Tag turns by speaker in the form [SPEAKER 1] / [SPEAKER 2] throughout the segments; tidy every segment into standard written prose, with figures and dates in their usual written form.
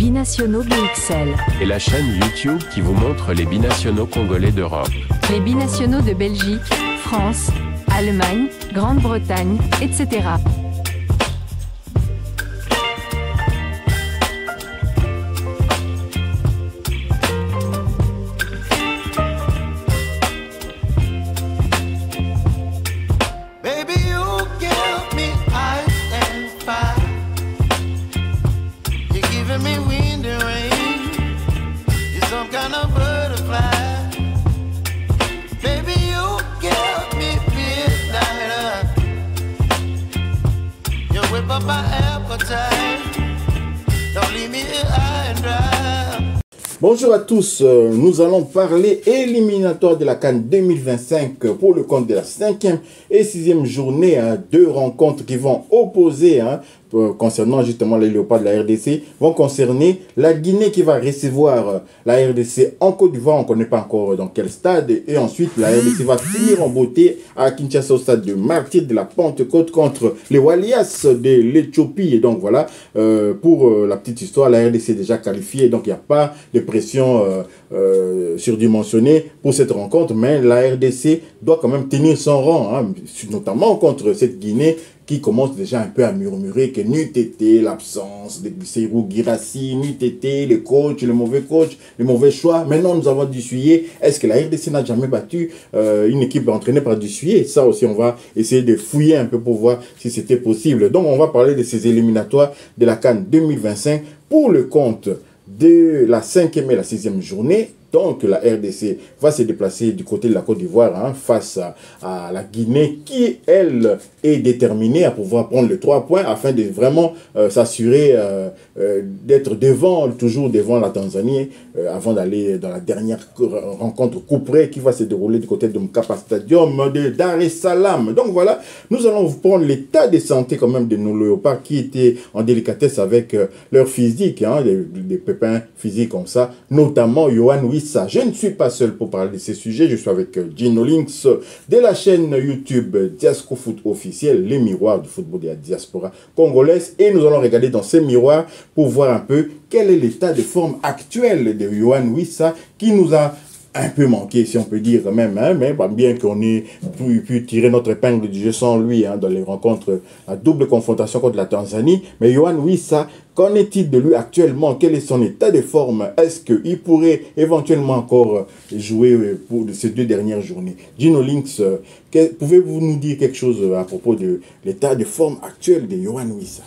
[SPEAKER 1] Binationaux BXL.
[SPEAKER 2] Et la chaîne YouTube qui vous montre les binationaux congolais d'Europe.
[SPEAKER 1] Les binationaux de Belgique, France, Allemagne, Grande-Bretagne, etc.
[SPEAKER 3] Bonjour à tous, nous allons parler éliminatoire de la CAN 2025 pour le compte de la 5e et 6e journée. Deux rencontres qui vont opposer, concernant justement les Léopards de la RDC, vont concerner la Guinée qui va recevoir la RDC en Côte d'Ivoire, on ne connaît pas encore dans quel stade, et ensuite la RDC va finir en beauté à Kinshasa au stade de Martyr de la Pentecôte contre les Walias de l'Éthiopie. Et donc voilà, pour la petite histoire, la RDC est déjà qualifiée, donc il n'y a pas de pression surdimensionnée pour cette rencontre, mais la RDC doit quand même tenir son rang, notamment contre cette Guinée qui commence déjà un peu à murmurer que n'eût été l'absence de Seyrou Guirassy, n'eût été le coach, le mauvais choix. Maintenant, nous avons Dussuyer. Est-ce que la RDC n'a jamais battu une équipe entraînée par Dussuyer? Ça aussi, on va essayer de fouiller un peu pour voir si c'était possible. Donc, on va parler de ces éliminatoires de la CAN 2025 pour le compte de la 5e et la 6e journée. Donc la RDC va se déplacer du côté de la Côte d'Ivoire face à la Guinée qui, elle, est déterminée à pouvoir prendre les 3 points afin de vraiment s'assurer d'être toujours devant la Tanzanie avant d'aller dans la dernière rencontre couperée qui va se dérouler du côté de Mkapa Stadium de Dar es Salaam. Donc voilà, nous allons vous prendre l'état de santé quand même de nos Léopards qui étaient en délicatesse avec leur physique, des pépins physiques comme ça, notamment Yohan Wissa. Je ne suis pas seul pour parler de ces sujets, je suis avec Gino Links de la chaîne YouTube Diasco Foot officiel, les miroirs du football de la diaspora congolaise, et nous allons regarder dans ces miroirs pour voir un peu quel est l'état de forme actuel de Yohan Wissa qui nous a un peu manqué, si on peut dire même, mais bien qu'on ait pu tirer notre épingle du jeu sans lui dans les rencontres à double confrontation contre la Tanzanie. Mais Yohan Wissa, qu'en est-il de lui actuellement? Quel est son état de forme? Est-ce qu'il pourrait éventuellement encore jouer pour ces 2 dernières journées? Gino Links, pouvez-vous nous dire quelque chose à propos de l'état de forme actuel de Yohan Wissa?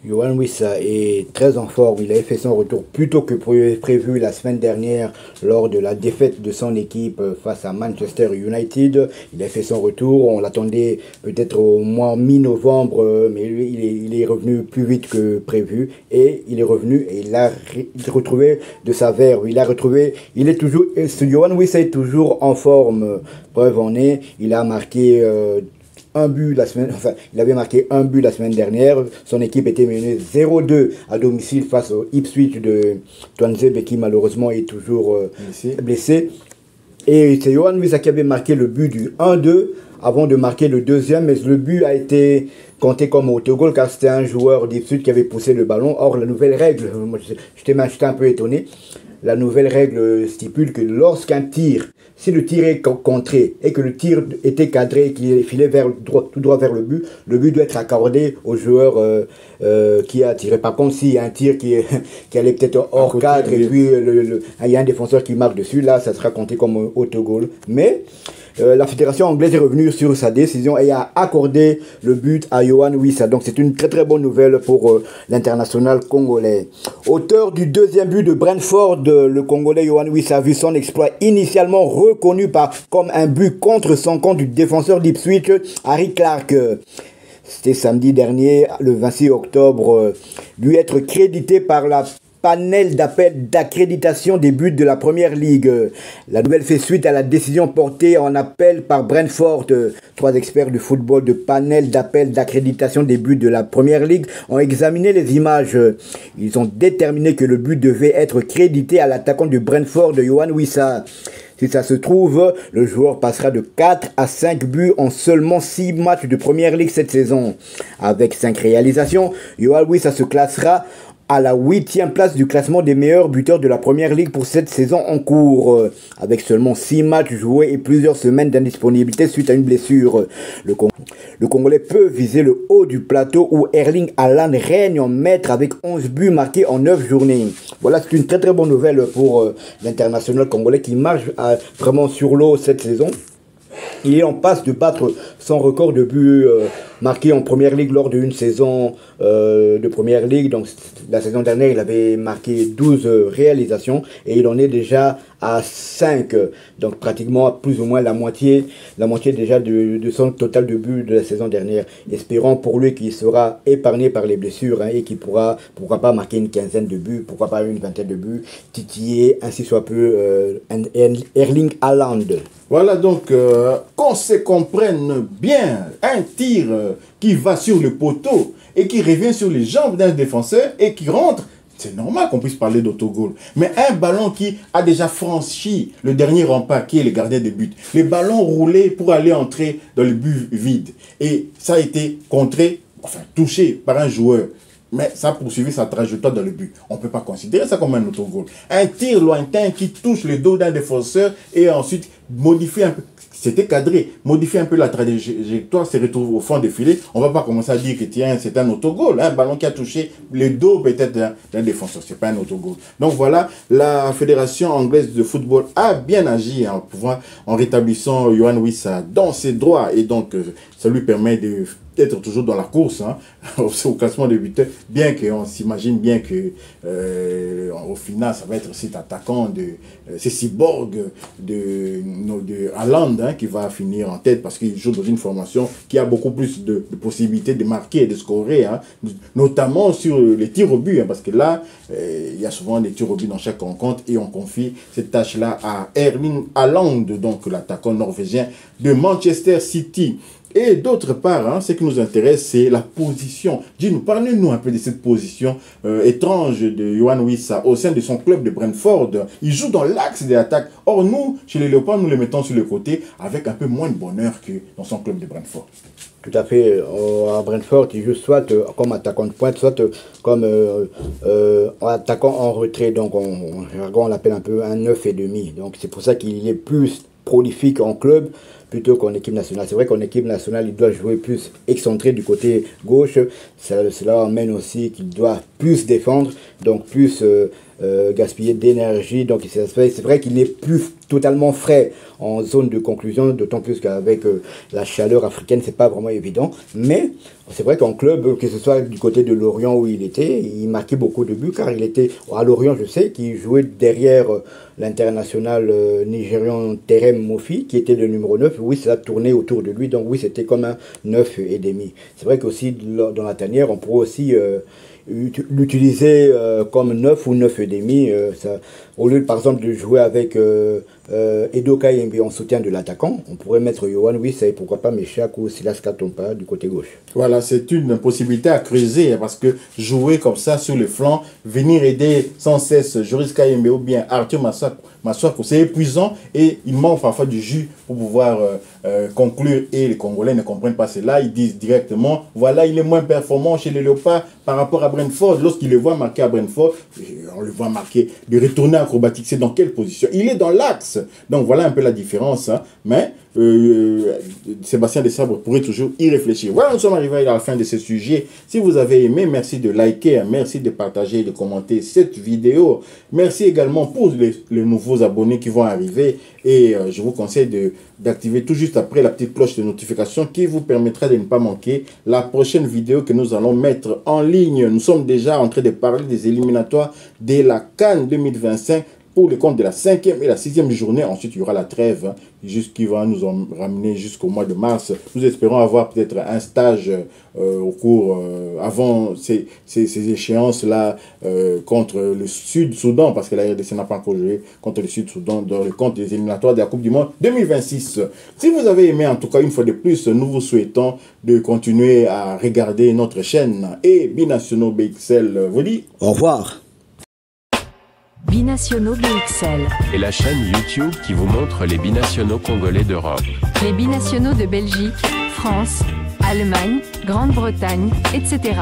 [SPEAKER 4] Yohan Wissa est très en forme. Il avait fait son retour plus tôt que prévu la semaine dernière lors de la défaite de son équipe face à Manchester United. Il a fait son retour. On l'attendait peut-être au mois mi-novembre, mais lui, il est revenu plus vite que prévu. Et il est revenu et il a retrouvé de sa verve. Yohan Wissa est toujours en forme. Preuve en est, il a marqué il avait marqué un but la semaine dernière. Son équipe était menée 0-2 à domicile face au Ipswich de Twanzebe qui malheureusement est toujours blessé. Et c'est Yohan Wissa qui avait marqué le but du 1-2 avant de marquer le deuxième, mais le but a été compté comme autogol car c'était un joueur d'Ipswich qui avait poussé le ballon. Or la nouvelle règle, j'étais un peu étonné, la nouvelle règle stipule que lorsqu'un tir, si le tir est contré et que le tir était cadré et qu'il filait tout droit vers le but doit être accordé au joueur qui a tiré. Par contre, s'il y a un tir qui allait peut-être hors cadre et puis il y a un défenseur qui marque dessus, là, ça sera compté comme autogol. Mais la fédération anglaise est revenue sur sa décision et a accordé le but à Yohan Wissa. Donc c'est une très très bonne nouvelle pour l'international congolais. Auteur du 2e but de Brentford, le Congolais Yohan Wissa a vu son exploit initialement reconnu comme un but contre son camp du défenseur d'Ipswich, Harry Clark. C'était samedi dernier, le 26 octobre, lui être crédité par la panel d'appel d'accréditation des buts de la Première Ligue. La nouvelle fait suite à la décision portée en appel par Brentford. 3 experts du football de panel d'appel d'accréditation des buts de la Première Ligue ont examiné les images. Ils ont déterminé que le but devait être crédité à l'attaquant du Brentford, Yohan Wissa. Si ça se trouve, le joueur passera de 4 à 5 buts en seulement 6 matchs de Première Ligue cette saison. Avec 5 réalisations, Yohan Wissa se classera à la 8e place du classement des meilleurs buteurs de la première ligue pour cette saison en cours. Avec seulement 6 matchs joués et plusieurs semaines d'indisponibilité suite à une blessure. Le Congolais peut viser le haut du plateau où Erling Haaland règne en maître avec 11 buts marqués en 9 journées. Voilà, c'est une très très bonne nouvelle pour l'international congolais qui marche vraiment sur l'eau cette saison. Il est en passe de battre son record de buts marqués en première ligue lors d'une saison de première ligue. Donc la saison dernière, il avait marqué 12 réalisations et il en est déjà à 5. Donc pratiquement plus ou moins la moitié déjà de son total de buts de la saison dernière. Espérons pour lui qu'il sera épargné par les blessures et qu'il pourra, pourquoi pas, marquer une quinzaine de buts, pourquoi pas une vingtaine de buts, titiller ainsi soit peu Erling Haaland.
[SPEAKER 3] Voilà donc qu'on se comprenne bien, un tir qui va sur le poteau et qui revient sur les jambes d'un défenseur et qui rentre, c'est normal qu'on puisse parler d'autogol. Mais un ballon qui a déjà franchi le dernier rempart qui est le gardien de but, les ballons roulés pour aller entrer dans le but vide et ça a été contré, enfin touché par un joueur. Mais ça a poursuivi sa trajectoire dans le but. On ne peut pas considérer ça comme un autogol. Un tir lointain qui touche le dos d'un défenseur et ensuite modifie un peu. C'était cadré, modifie un peu la trajectoire, se retrouve au fond des filets. On ne va pas commencer à dire que tiens, c'est un autogol. Un ballon qui a touché le dos peut-être d'un défenseur. Ce n'est pas un autogol. Donc voilà, la Fédération anglaise de football a bien agi en rétablissant Yohan Wissa dans ses droits. Et donc, ça lui permet d'être toujours dans la course au classement des buteurs, bien qu'on s'imagine bien que au final ça va être cet attaquant ce cyborg de Haaland qui va finir en tête parce qu'il joue dans une formation qui a beaucoup plus de possibilités de marquer et de scorer, notamment sur les tirs au but, parce que là il y a souvent des tirs au but dans chaque rencontre et on confie cette tâche là à Erling Haaland, donc l'attaquant norvégien de Manchester City. Et d'autre part, ce qui nous intéresse, c'est la position. Parlez-nous un peu de cette position étrange de Yohan Wissa au sein de son club de Brentford. Il joue dans l'axe de l'attaque. Or, nous, chez les Léopards, nous le mettons sur le côté avec un peu moins de bonheur que dans son club de Brentford.
[SPEAKER 4] Tout à fait. À Brentford, il joue soit comme attaquant de pointe, soit comme attaquant en retrait. Donc, on l'appelle un peu un 9,5. Donc, c'est pour ça qu'il est plus prolifique en club plutôt qu'en équipe nationale. C'est vrai qu'en équipe nationale, il doit jouer plus excentré du côté gauche. Cela emmène aussi qu'il doit plus défendre, donc plus gaspiller d'énergie. Donc c'est vrai qu'il n'est plus totalement frais en zone de conclusion, d'autant plus qu'avec la chaleur africaine, c'est pas vraiment évident. Mais c'est vrai qu'en club, que ce soit du côté de Lorient où il était, il marquait beaucoup de buts, car il était à Lorient, je sais, qu'il jouait derrière l'international nigérian Terem Mofi, qui était le numéro 9. Oui, ça tournait autour de lui, donc oui, c'était comme un 9,5. C'est vrai qu'aussi, dans la tanière, on pourrait aussi l'utiliser comme 9 ou 9,5. Au lieu, par exemple, de jouer avec Edo Kayembe en soutien de l'attaquant, on pourrait mettre Yohan Wissa et pourquoi pas Meshak ou Silas Katompa du côté gauche.
[SPEAKER 3] Voilà, c'est une possibilité à creuser parce que jouer comme ça sur le flanc, venir aider sans cesse Joris Kayembe ou bien Arthur Maswako, c'est épuisant et il manque parfois du jus pour pouvoir conclure, et les Congolais ne comprennent pas cela. Ils disent directement, voilà, il est moins performant chez les Léopards par rapport à Brentford. Lorsqu'il le voit marquer à Brentford, on le voit marquer, de retourner acrobatique, c'est dans quelle position? Il est dans l'axe. Donc voilà un peu la différence, mais Sébastien Desabre pourrait toujours y réfléchir. Voilà, nous sommes arrivés à la fin de ce sujet. Si vous avez aimé, merci de liker, merci de partager et de commenter cette vidéo. Merci également pour les nouveaux abonnés qui vont arriver, et je vous conseille d'activer tout juste après la petite cloche de notification qui vous permettra de ne pas manquer la prochaine vidéo que nous allons mettre en ligne. Nous sommes déjà en train de parler des éliminatoires de la CAN 2025 pour le compte de la 5e et la 6e journée. Ensuite, il y aura la trêve qui va nous ramener jusqu'au mois de mars. Nous espérons avoir peut-être un stage au cours, avant ces échéances-là, contre le Sud-Soudan, parce que la RDC n'a pas encore joué contre le Sud-Soudan dans le compte des éliminatoires de la Coupe du Monde 2026. Si vous avez aimé, en tout cas, une fois de plus, nous vous souhaitons de continuer à regarder notre chaîne, et Binationaux BXL vous dit
[SPEAKER 4] au revoir.
[SPEAKER 1] Binationaux BXL.
[SPEAKER 2] Et la chaîne YouTube qui vous montre les binationaux congolais d'Europe.
[SPEAKER 1] Les binationaux de Belgique, France, Allemagne, Grande-Bretagne, etc.